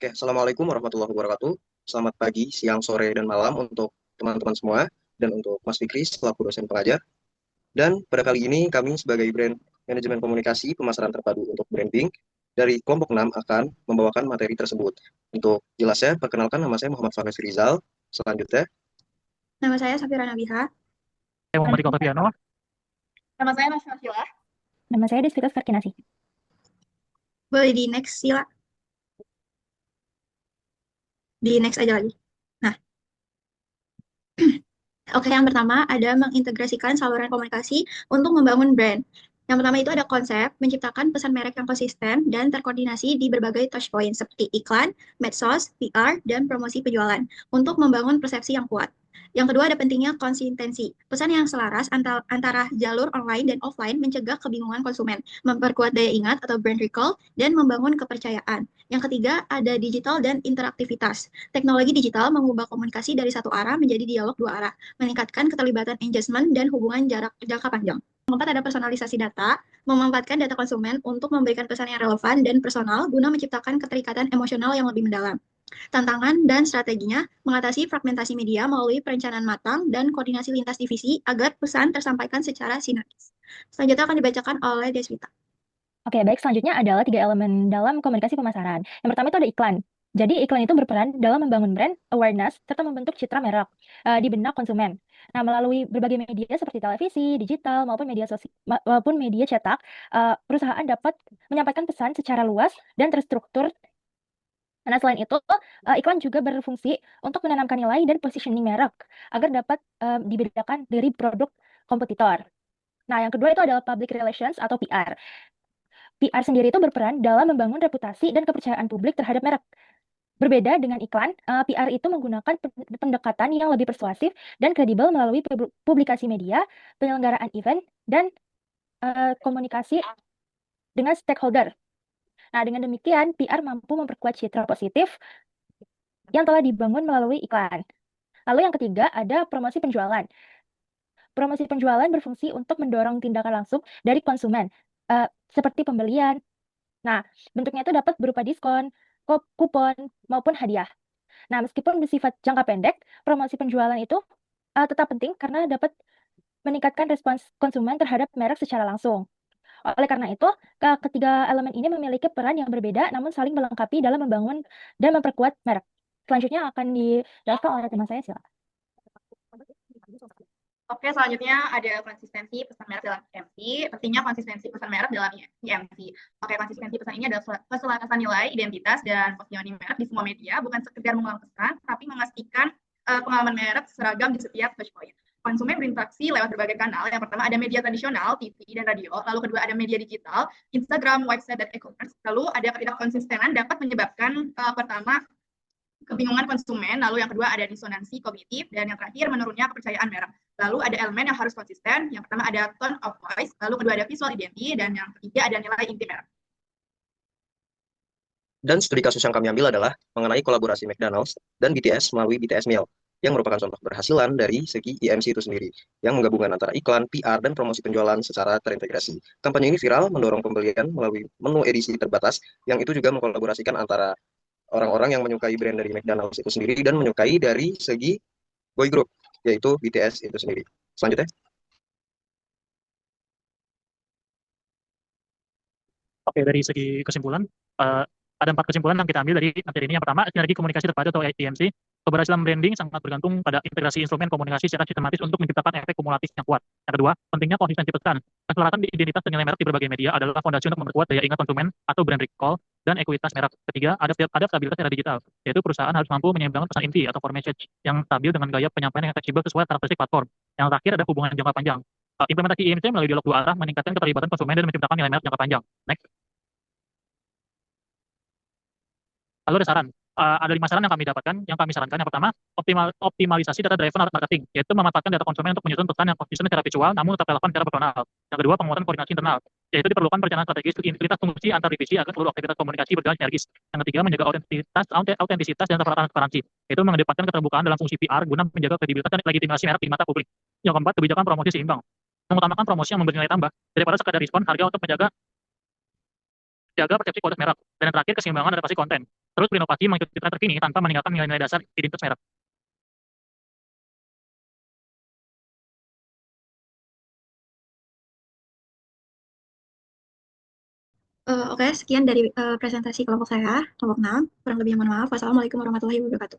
Oke, Assalamualaikum warahmatullahi wabarakatuh. Selamat pagi, siang, sore, dan malam untuk teman-teman semua, dan untuk Mas Fikri selaku dosen pengajar. Dan pada kali ini kami sebagai brand manajemen komunikasi pemasaran terpadu untuk branding dari kelompok 6 akan membawakan materi tersebut. Untuk jelasnya, perkenalkan nama saya Muhammad Fahmi Rizal. Selanjutnya, Nama saya Safira Nabiha. Saya Muhammad Riko Febriano. Nama saya Nasma Sila. Nama saya Desvita Skarkinasi. Boleh di next, Sila. Di next aja lagi. Nah, oke, yang pertama ada mengintegrasikan saluran komunikasi untuk membangun brand. Yang pertama itu ada konsep menciptakan pesan merek yang konsisten dan terkoordinasi di berbagai touchpoint seperti iklan, medsos, PR, dan promosi penjualan untuk membangun persepsi yang kuat. Yang kedua ada pentingnya konsistensi. Pesan yang selaras antara jalur online dan offline mencegah kebingungan konsumen, memperkuat daya ingat atau brand recall, dan membangun kepercayaan. Yang ketiga ada digital dan interaktivitas. Teknologi digital mengubah komunikasi dari satu arah menjadi dialog dua arah, meningkatkan keterlibatan engagement dan hubungan jangka panjang. Yang keempat ada personalisasi data, memanfaatkan data konsumen untuk memberikan pesan yang relevan dan personal guna menciptakan keterikatan emosional yang lebih mendalam. Tantangan dan strateginya mengatasi fragmentasi media melalui perencanaan matang dan koordinasi lintas divisi agar pesan tersampaikan secara sinergis. Selanjutnya akan dibacakan oleh Deswita. Oke, baik. Selanjutnya adalah 3 elemen dalam komunikasi pemasaran. Yang pertama itu ada iklan. Jadi iklan itu berperan dalam membangun brand awareness serta membentuk citra merek di benak konsumen. Nah, melalui berbagai media seperti televisi, digital maupun media cetak, perusahaan dapat menyampaikan pesan secara luas dan terstruktur. Nah, selain itu, iklan juga berfungsi untuk menanamkan nilai dan positioning merek agar dapat dibedakan dari produk kompetitor. Nah, yang kedua itu adalah public relations atau PR. PR sendiri itu berperan dalam membangun reputasi dan kepercayaan publik terhadap merek. Berbeda dengan iklan, PR itu menggunakan pendekatan yang lebih persuasif dan kredibel melalui publikasi media, penyelenggaraan event, dan komunikasi dengan stakeholder. Nah, dengan demikian, PR mampu memperkuat citra positif yang telah dibangun melalui iklan. Lalu yang ketiga ada promosi penjualan. Promosi penjualan berfungsi untuk mendorong tindakan langsung dari konsumen, seperti pembelian. Nah, bentuknya itu dapat berupa diskon, kupon, maupun hadiah. Nah, meskipun bersifat jangka pendek, promosi penjualan itu tetap penting karena dapat meningkatkan respons konsumen terhadap merek secara langsung. Oleh karena itu, ketiga elemen ini memiliki peran yang berbeda namun saling melengkapi dalam membangun dan memperkuat merek. Selanjutnya akan dijelaskan oleh teman saya, silakan. Oke, selanjutnya ada konsistensi pesan merek dalam IMC. Pentingnya konsistensi pesan merek dalam IMC. Oke, konsistensi pesan ini adalah keselarasan nilai, identitas, dan positioning merek di semua media, bukan sekedar mengulang pesan, tapi memastikan pengalaman merek seragam di setiap touchpoint. Konsumen berinteraksi lewat berbagai kanal. Yang pertama ada media tradisional, TV dan radio. Lalu kedua ada media digital, Instagram, website, dan e-commerce. Lalu ada ketidakkonsistenan dapat menyebabkan pertama kebingungan konsumen, lalu yang kedua ada disonansi kognitif, dan yang terakhir menurunnya kepercayaan merek. Lalu ada elemen yang harus konsisten, yang pertama ada tone of voice, lalu kedua ada visual identity, dan yang ketiga ada nilai inti merek. dan studi kasus yang kami ambil adalah mengenai kolaborasi McDonald's dan BTS melalui BTS Meal, yang merupakan contoh keberhasilan dari segi IMC itu sendiri, yang menggabungkan antara iklan, PR, dan promosi penjualan secara terintegrasi. Kampanye ini viral mendorong pembelian melalui menu edisi terbatas, yang itu juga mengkolaborasikan antara orang-orang yang menyukai brand dari McDonald's itu sendiri dan menyukai dari segi boy group, yaitu BTS itu sendiri. Selanjutnya, Oke, dari segi kesimpulan, ada 4 kesimpulan yang kita ambil dari materi ini. Yang pertama, sinergi komunikasi terpadu atau IMC. Keberhasilan branding sangat bergantung pada integrasi instrumen komunikasi secara sistematis untuk menciptakan efek kumulatif yang kuat. Yang kedua, pentingnya konsistensi pesan. Keselarasan identitas dan nilai merek di berbagai media adalah fondasi untuk memperkuat daya ingat konsumen atau brand recall dan ekuitas merek. Ketiga, ada stabilitas era digital, yaitu perusahaan harus mampu menyeimbangkan pesan inti atau core message yang stabil dengan gaya penyampaian yang fleksibel sesuai karakteristik platform. Yang terakhir ada hubungan jangka panjang. Implementasi IMC melalui dialog dua arah meningkatkan keterlibatan konsumen dan menciptakan nilai merek jangka panjang. Next. Lalu ada saran. Ada 5 saran yang kami dapatkan, yang kami sarankan. Yang pertama, optimalisasi data driven marketing, yaitu memanfaatkan data konsumen untuk menyusun pesan yang konsisten secara visual, namun tetap relevan secara personal. Yang kedua, penguatan koordinasi internal, yaitu diperlukan perencanaan strategis lintas fungsi antar divisi agar seluruh aktivitas komunikasi berjalan sinergis. Yang ketiga, menjaga autentisitas dan transparansi, yaitu mengedepankan keterbukaan dalam fungsi PR guna menjaga kredibilitas dan legitimasi merek di mata publik. Yang keempat, kebijakan promosi seimbang, mengutamakan promosi yang memberi nilai tambah daripada sekadar diskon harga untuk menjaga persepsi kualitas merek. Dan yang terakhir, keseimbangan adaptasi konten, terus berinovasi mengikuti tren terkini tanpa meninggalkan nilai-nilai dasar identitas merek. Oke, sekian dari presentasi kelompok saya, kelompok 6. Kurang lebihnya mohon maaf. Wassalamualaikum warahmatullahi wabarakatuh.